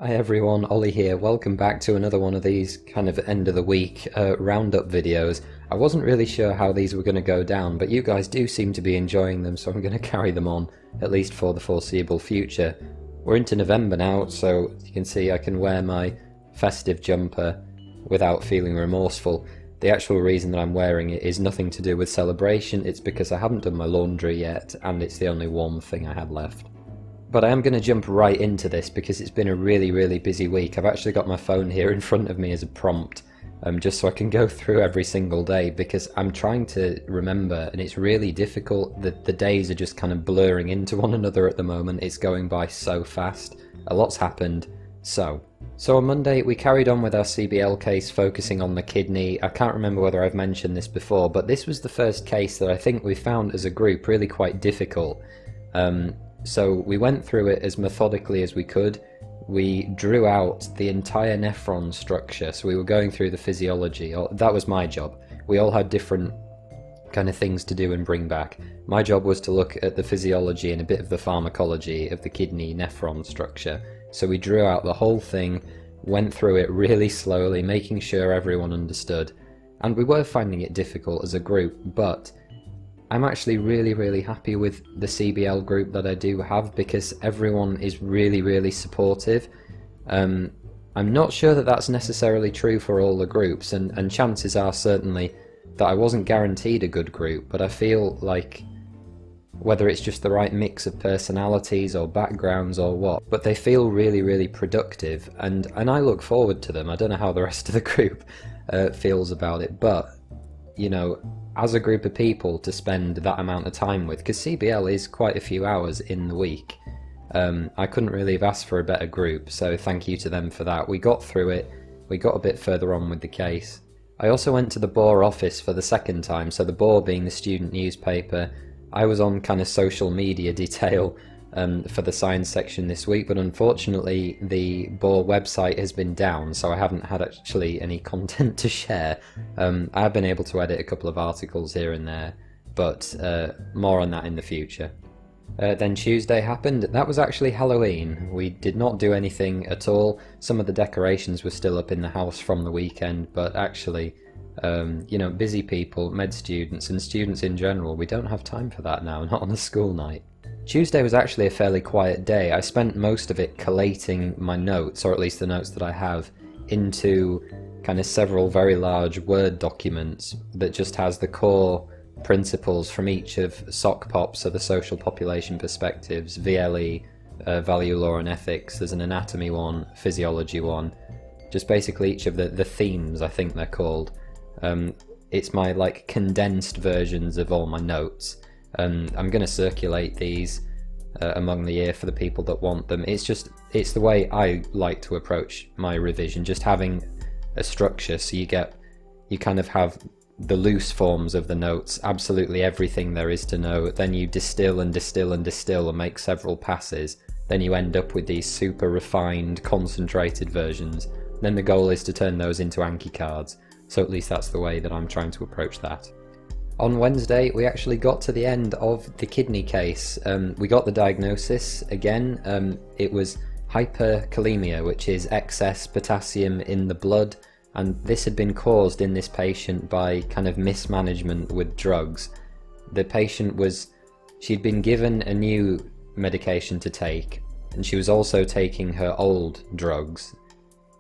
Hi everyone, Ollie here. Welcome back to another one of these kind of end of the week roundup videos. I wasn't really sure how these were going to go down, but you guys do seem to be enjoying them, so I'm going to carry them on, at least for the foreseeable future. We're into November now, so you can see I can wear my festive jumper without feeling remorseful. The actual reason that I'm wearing it is nothing to do with celebration, it's because I haven't done my laundry yet, and it's the only warm thing I had left. But I am going to jump right into this because it's been a really busy week. I've actually got my phone here in front of me as a prompt, just so I can go through every single day, because I'm trying to remember and it's really difficult. The days are just kind of blurring into one another at the moment. It's going by so fast. A lot's happened. So on Monday we carried on with our CBL case focusing on the kidney. I can't remember whether I've mentioned this before, but this was the first case that I think we found as a group really quite difficult. So we went through it as methodically as we could. We drew out the entire nephron structure, so we were going through the physiology. That was my job. We all had different kind of things to do and bring back. My job was to look at the physiology and a bit of the pharmacology of the kidney nephron structure. So we drew out the whole thing, went through it really slowly, making sure everyone understood. And we were finding it difficult as a group, but I'm actually really happy with the CBL group that I do have, because everyone is really supportive. I'm not sure that that's necessarily true for all the groups, and chances are certainly that I wasn't guaranteed a good group, but I feel like whether it's just the right mix of personalities or backgrounds or what, but they feel really productive, and I look forward to them. I don't know how the rest of the group feels about it, but you know, as a group of people to spend that amount of time with, because CBL is quite a few hours in the week, I couldn't really have asked for a better group, so thank you to them for that. We got through it, we got a bit further on with the case. I also went to the BOR office for the second time, so the BOR being the student newspaper. I was on kind of social media detail for the science section this week, but unfortunately the BOR website has been down, so I haven't had actually any content to share. I've been able to edit a couple of articles here and there, but more on that in the future. Then Tuesday happened. That was actually Halloween. We did not do anything at all. Some of the decorations were still up in the house from the weekend, but actually you know, busy people, med students and students in general, we don't have time for that now, not on a school night. Tuesday was actually a fairly quiet day. I spent most of it collating my notes, or at least the notes that I have, into kind of several very large Word documents that just has the core principles from each of SOCPOP, so the social population perspectives, VLE, value, law and ethics. There's an anatomy one, physiology one, just basically each of the themes, I think they're called. It's my like condensed versions of all my notes. I'm going to circulate these among the year for the people that want them. It's the way I like to approach my revision, just having a structure, so you kind of have the loose forms of the notes, absolutely everything there is to know, then you distill and make several passes, then you end up with these super refined, concentrated versions. Then the goal is to turn those into Anki cards, so at least that's the way that I'm trying to approach that. On Wednesday, we actually got to the end of the kidney case. We got the diagnosis again. It was hyperkalemia, which is excess potassium in the blood, and this had been caused in this patient by kind of mismanagement with drugs. The patient she'd been given a new medication to take, and she was also taking her old drugs,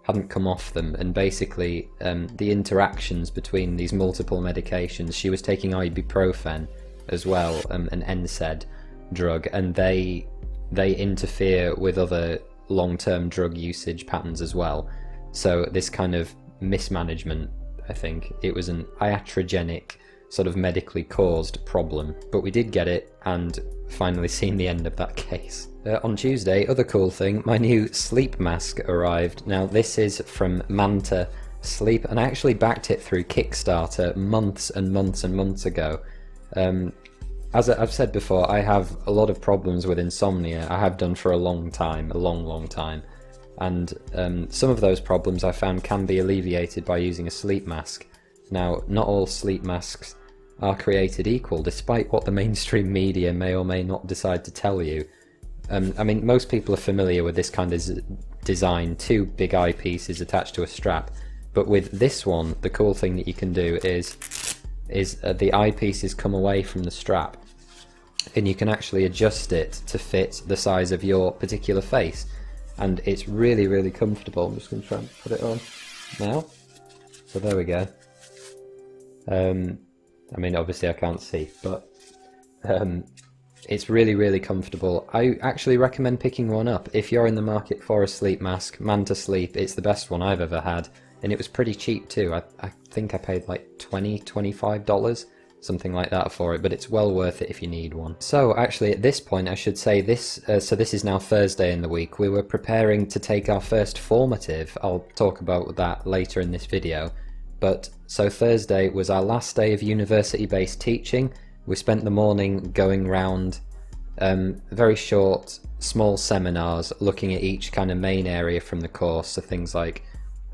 hadn't come off them, and basically the interactions between these multiple medications, she was taking ibuprofen as well, an NSAID drug, and they interfere with other long-term drug usage patterns as well. So this kind of mismanagement, I think it was an iatrogenic sort of medically caused problem, but we did get it and finally seen the end of that case. On Tuesday, other cool thing, my new sleep mask arrived. Now this is from Manta Sleep, and I actually backed it through Kickstarter months and months ago. As I've said before, I have a lot of problems with insomnia. I have done for a long time, and some of those problems I found can be alleviated by using a sleep mask. Now, not all sleep masks are created equal, despite what the mainstream media may or may not decide to tell you. I mean, most people are familiar with this kind of design, two big eyepieces attached to a strap, but with this one, the cool thing that you can do is the eyepieces come away from the strap, and you can actually adjust it to fit the size of your particular face, and it's really, really comfortable. I'm just going to try and put it on now. So there we go. I mean, obviously I can't see, but it's really, really comfortable. I actually recommend picking one up if you're in the market for a sleep mask. Manta Sleep, it's the best one I've ever had, and it was pretty cheap too. I think I paid like $25, something like that for it, but it's well worth it if you need one. So actually at this point I should say this, so this is now Thursday in the week. We were preparing to take our first formative. I'll talk about that later in this video. But so Thursday was our last day of university-based teaching. We spent the morning going round very short, small seminars looking at each kind of main area from the course, so things like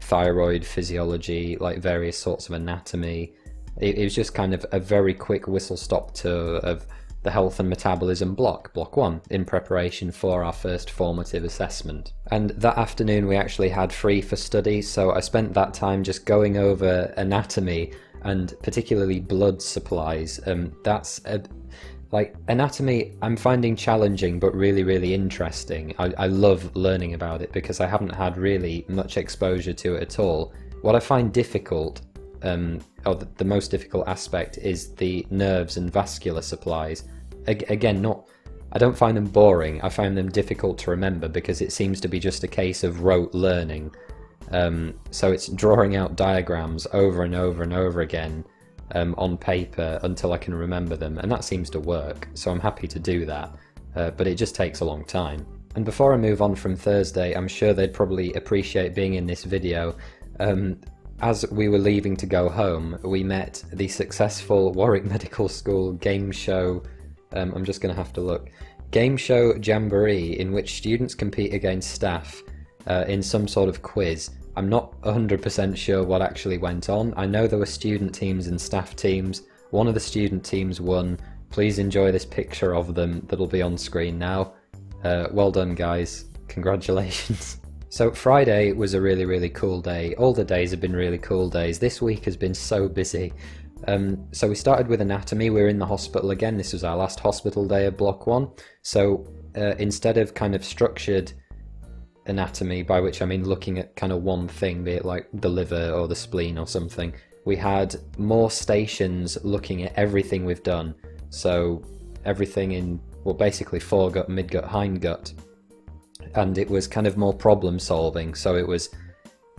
thyroid physiology, like various sorts of anatomy. It was just kind of a very quick whistle-stop tour of the health and metabolism block 1, in preparation for our first formative assessment. And that afternoon we actually had free for study, so I spent that time just going over anatomy and particularly blood supplies. Like anatomy I'm finding challenging but really, really interesting. I love learning about it because I haven't had really much exposure to it at all. What I find difficult, or the most difficult aspect, is the nerves and vascular supplies. Again, I don't find them boring, I find them difficult to remember because it seems to be just a case of rote learning. So it's drawing out diagrams over and over and over again on paper until I can remember them, and that seems to work, so I'm happy to do that, but it just takes a long time. And before I move on from Thursday, I'm sure they'd probably appreciate being in this video. As we were leaving to go home, we met the successful Warwick Medical School game show, I'm just going to have to look, game show jamboree, in which students compete against staff in some sort of quiz. I'm not 100% sure what actually went on. I know there were student teams and staff teams. One of the student teams won. Please enjoy this picture of them that'll be on screen now. Well done, guys. Congratulations. So Friday was a really, really cool day. All the days have been really cool days. This week has been so busy. So we started with anatomy. We were in the hospital again. This was our last hospital day of block 1. So instead of kind of structured anatomy, by which I mean looking at kind of one thing, be it like the liver or the spleen or something, we had more stations looking at everything we've done. So everything in, well, basically foregut, midgut, hindgut. And it was kind of more problem solving. So it was,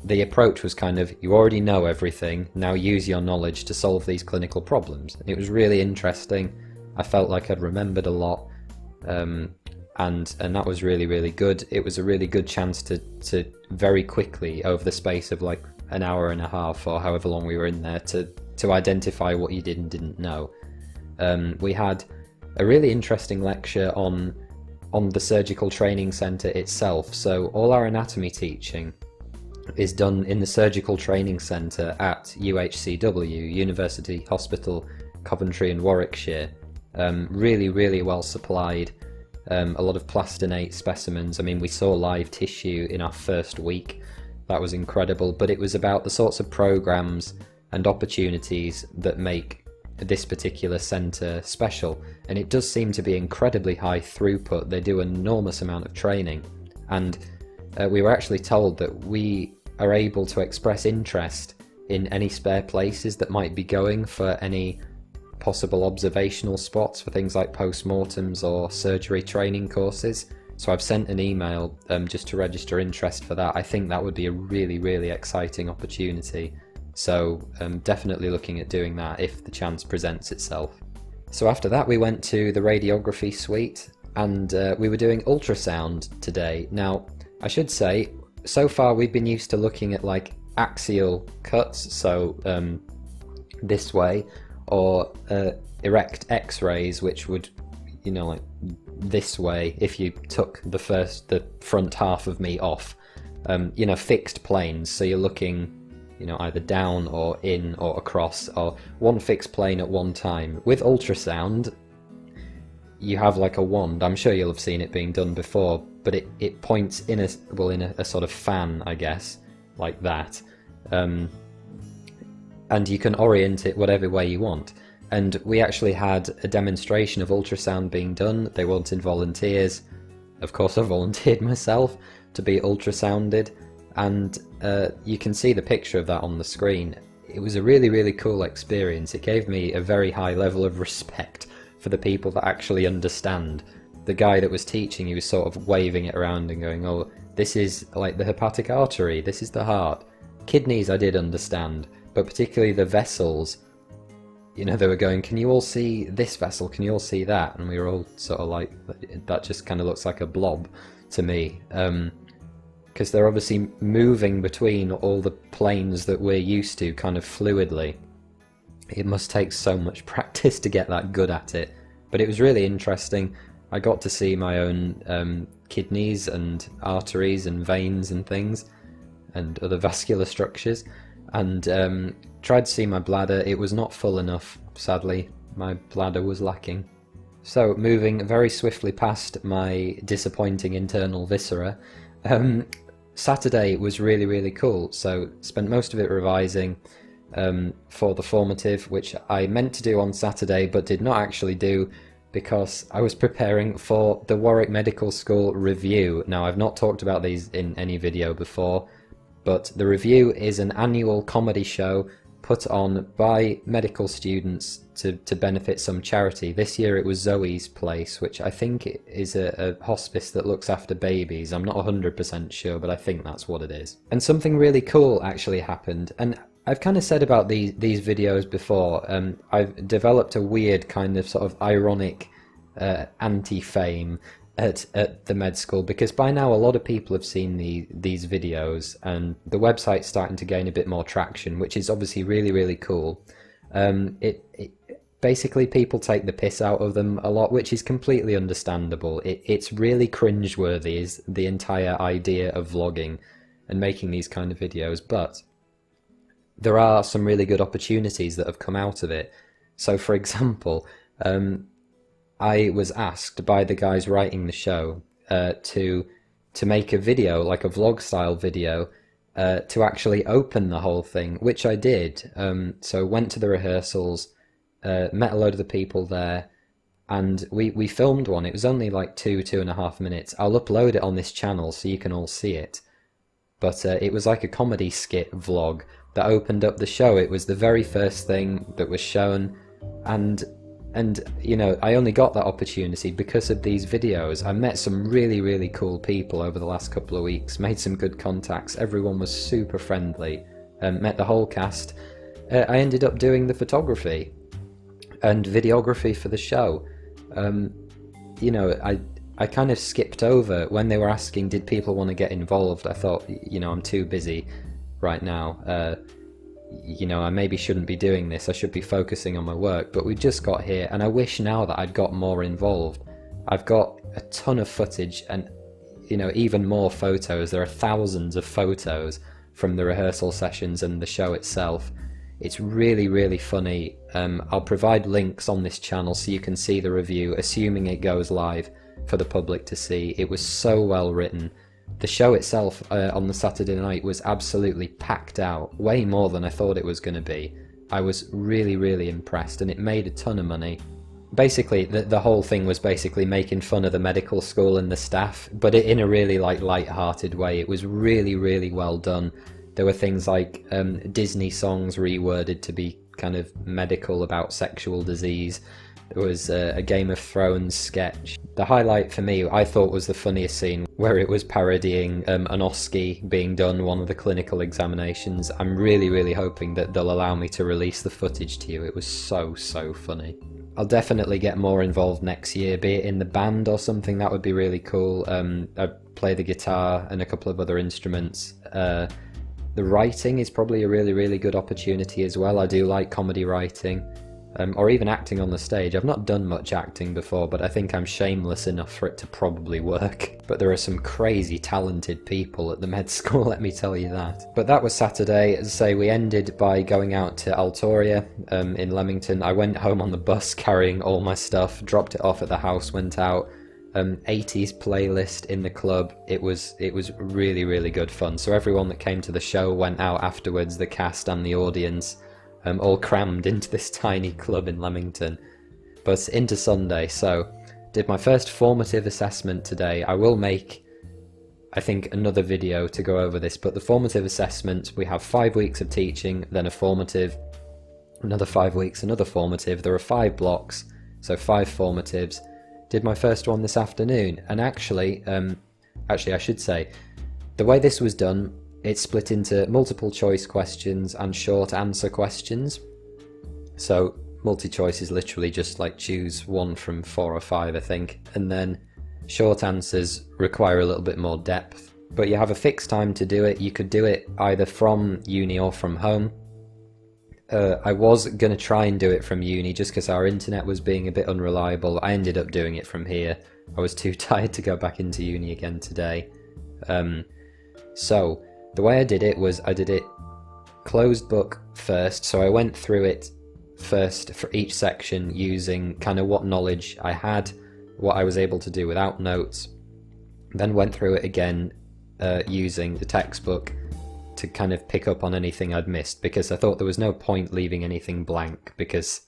the approach was kind of, you already know everything, now use your knowledge to solve these clinical problems. It was really interesting. I felt like I'd remembered a lot, and that was really, really good. It was a really good chance to very quickly, over the space of like an hour and a half or however long we were in there, to identify what you did and didn't know. We had a really interesting lecture on the surgical training centre itself. So all our anatomy teaching is done in the surgical training centre at UHCW, University Hospital, Coventry and Warwickshire. Really, really well supplied. A lot of plastinate specimens. I mean, we saw live tissue in our first week. That was incredible, but it was about the sorts of programs and opportunities that make this particular centre special, and it does seem to be incredibly high throughput. They do an enormous amount of training, and we were actually told that we are able to express interest in any spare places that might be going for any possible observational spots for things like post-mortems or surgery training courses. So I've sent an email just to register interest for that. I think that would be a really, really exciting opportunity. So definitely looking at doing that if the chance presents itself. So after that we went to the radiography suite, and we were doing ultrasound today. Now I should say, so far we've been used to looking at like axial cuts, so this way, or erect x-rays, which would, you know, like this way if you took the front half of me off. You know, fixed planes, so you're looking, you know, either down or in or across, or one fixed plane at one time. With ultrasound, you have like a wand. I'm sure you'll have seen it being done before, but it points in a sort of fan, I guess, like that. And you can orient it whatever way you want. And we actually had a demonstration of ultrasound being done. They wanted volunteers. Of course, I volunteered myself to be ultrasounded, and you can see the picture of that on the screen. It was a really, really cool experience. It gave me a very high level of respect for the people that actually understand. The guy that was teaching, he was sort of waving it around and going, oh, this is like the hepatic artery, this is the heart. Kidneys I did understand, but particularly the vessels, you know, they were going, can you all see this vessel, can you all see that? And we were all sort of like, that just kind of looks like a blob to me. Because they're obviously moving between all the planes that we're used to kind of fluidly. It must take so much practice to get that good at it. But it was really interesting. I got to see my own kidneys and arteries and veins and things, and other vascular structures, and tried to see my bladder. It was not full enough, sadly. My bladder was lacking. So, moving very swiftly past my disappointing internal viscera, Saturday was really, really cool. So, spent most of it revising for the formative, which I meant to do on Saturday but did not actually do because I was preparing for the Warwick Medical School revue. Now, I've not talked about these in any video before, but the revue is an annual comedy show put on by medical students to benefit some charity. This year it was Zoe's Place, which I think is a hospice that looks after babies. I'm not 100% sure, but I think that's what it is. And something really cool actually happened, and I've kind of said about these videos before. I've developed a weird kind of sort of ironic anti-fame at the med school, because by now a lot of people have seen these videos, and the website's starting to gain a bit more traction, which is obviously really, really cool. Basically, people take the piss out of them a lot, which is completely understandable. It's really cringeworthy, is the entire idea of vlogging and making these kind of videos, but there are some really good opportunities that have come out of it. So, for example, I was asked by the guys writing the show to make a video, like a vlog style video, to actually open the whole thing, which I did. So went to the rehearsals, met a load of the people there, and we filmed one. It was only like 2.5 minutes. I'll upload it on this channel so you can all see it. But it was like a comedy skit vlog that opened up the show. It was the very first thing that was shown, and you know, I only got that opportunity because of these videos. I met some really, really cool people over the last couple of weeks, made some good contacts. Everyone was super friendly, met the whole cast. I ended up doing the photography and videography for the show. You know, I kind of skipped over when they were asking, did people want to get involved? I thought, you know, I'm too busy right now. You know, I maybe shouldn't be doing this. I should be focusing on my work. But we just got here, and I wish now that I'd got more involved. I've got a ton of footage, and, you know, even more photos. There are thousands of photos from the rehearsal sessions and the show itself. It's really, really funny. I'll provide links on this channel so you can see the review, assuming it goes live for the public to see. It was so well written. The show itself on the Saturday night was absolutely packed out, way more than I thought it was going to be. I was really, really impressed, and it made a ton of money. Basically, the whole thing was basically making fun of the medical school and the staff, but in a really like light-hearted way. It was really, really well done. There were things like Disney songs reworded to be kind of medical about sexual disease. There was a Game of Thrones sketch. The highlight for me, I thought, was the funniest scene where it was parodying an OSCE being done, one of the clinical examinations. I'm really, really hoping that they'll allow me to release the footage to you. It was so, so funny. I'll definitely get more involved next year, be it in the band or something. That would be really cool. I play the guitar and a couple of other instruments. The writing is probably a really, really good opportunity as well. I do like comedy writing. or even acting on the stage. I've not done much acting before, but I think I'm shameless enough for it to probably work. But there are some crazy talented people at the med school, let me tell you that. But that was Saturday. As I say, we ended by going out to Altoria in Leamington. I went home on the bus carrying all my stuff, dropped it off at the house, went out. 80s playlist in the club. It was really, really good fun. So everyone that came to the show went out afterwards, the cast and the audience, all crammed into this tiny club in Leamington. But into Sunday, so did my first formative assessment today. I will make, I think, another video to go over this, but the formative assessment, we have 5 weeks of teaching, then a formative, another 5 weeks, another formative. There are 5 blocks, so 5 formatives. Did my first one this afternoon, and actually I should say, the way this was done, it's split into multiple choice questions and short answer questions. So multi-choice is literally just like choose one from 4 or 5, I think, and then short answers require a little bit more depth. But you have a fixed time to do it. You could do it either from uni or from home. I was going to try and do it from uni just because our internet was being a bit unreliable. I ended up doing it from here. I was too tired to go back into uni again today. So the way I did it was I did it closed book first. So I went through it first for each section using kind of what knowledge I had, what I was able to do without notes. Then went through it again using the textbook to kind of pick up on anything I'd missed, because I thought there was no point leaving anything blank because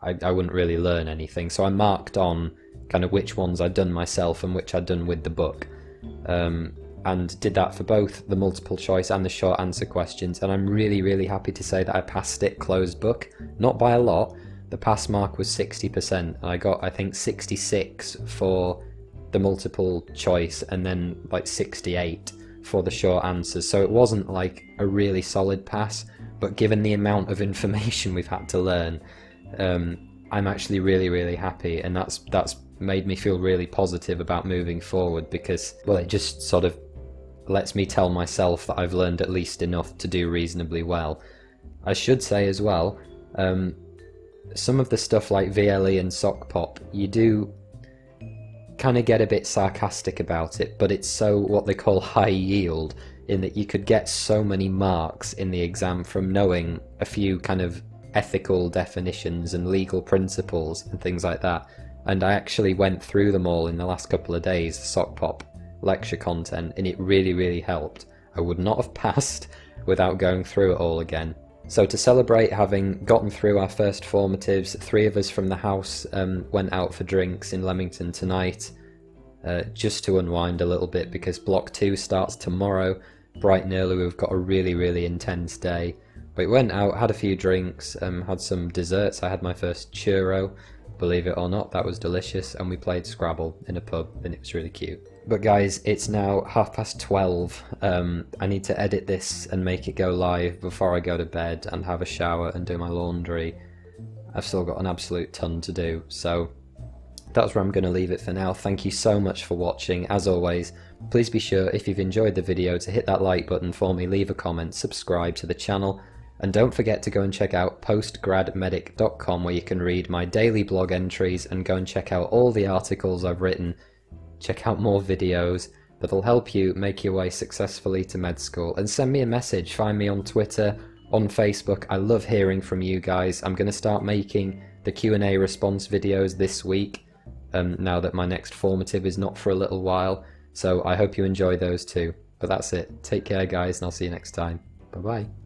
I wouldn't really learn anything. So I marked on kind of which ones I'd done myself and which I'd done with the book, and did that for both the multiple choice and the short answer questions, and I'm really, really happy to say that I passed it closed book, not by a lot. The pass mark was 60%, and I got, I think, 66 for the multiple choice and then like 68 for the short answers. So it wasn't like a really solid pass, but given the amount of information we've had to learn, I'm actually really, really happy, and that's made me feel really positive about moving forward, because, well, it just sort of lets me tell myself that I've learned at least enough to do reasonably well. I should say as well, some of the stuff like VLE and sock pop, you do kind of get a bit sarcastic about it, but it's so what they call high yield, in that you could get so many marks in the exam from knowing a few kind of ethical definitions and legal principles and things like that. And I actually went through them all in the last couple of days, the sock pop lecture content, and it really, really helped. I would not have passed without going through it all again. So to celebrate having gotten through our first formatives, 3 of us from the house went out for drinks in Leamington tonight, just to unwind a little bit, because block 2 starts tomorrow, bright and early. We've got a really, really intense day. But we went out, had a few drinks, had some desserts. I had my first churro, believe it or not, that was delicious, and we played Scrabble in a pub, and it was really cute. But guys, it's now 12:30. I need to edit this and make it go live before I go to bed and have a shower and do my laundry. I've still got an absolute ton to do, so that's where I'm going to leave it for now. Thank you so much for watching. As always, please be sure, if you've enjoyed the video, to hit that like button for me, leave a comment, subscribe to the channel, and don't forget to go and check out PostGradMedic.com, where you can read my daily blog entries and go and check out all the articles I've written. Check out more videos that'll help you make your way successfully to med school, and send me a message. Find me on Twitter, on Facebook. I love hearing from you guys. I'm going to start making the Q&A response videos this week, now that my next formative is not for a little while, so I hope you enjoy those too. But that's it. Take care guys, and I'll see you next time. Bye bye.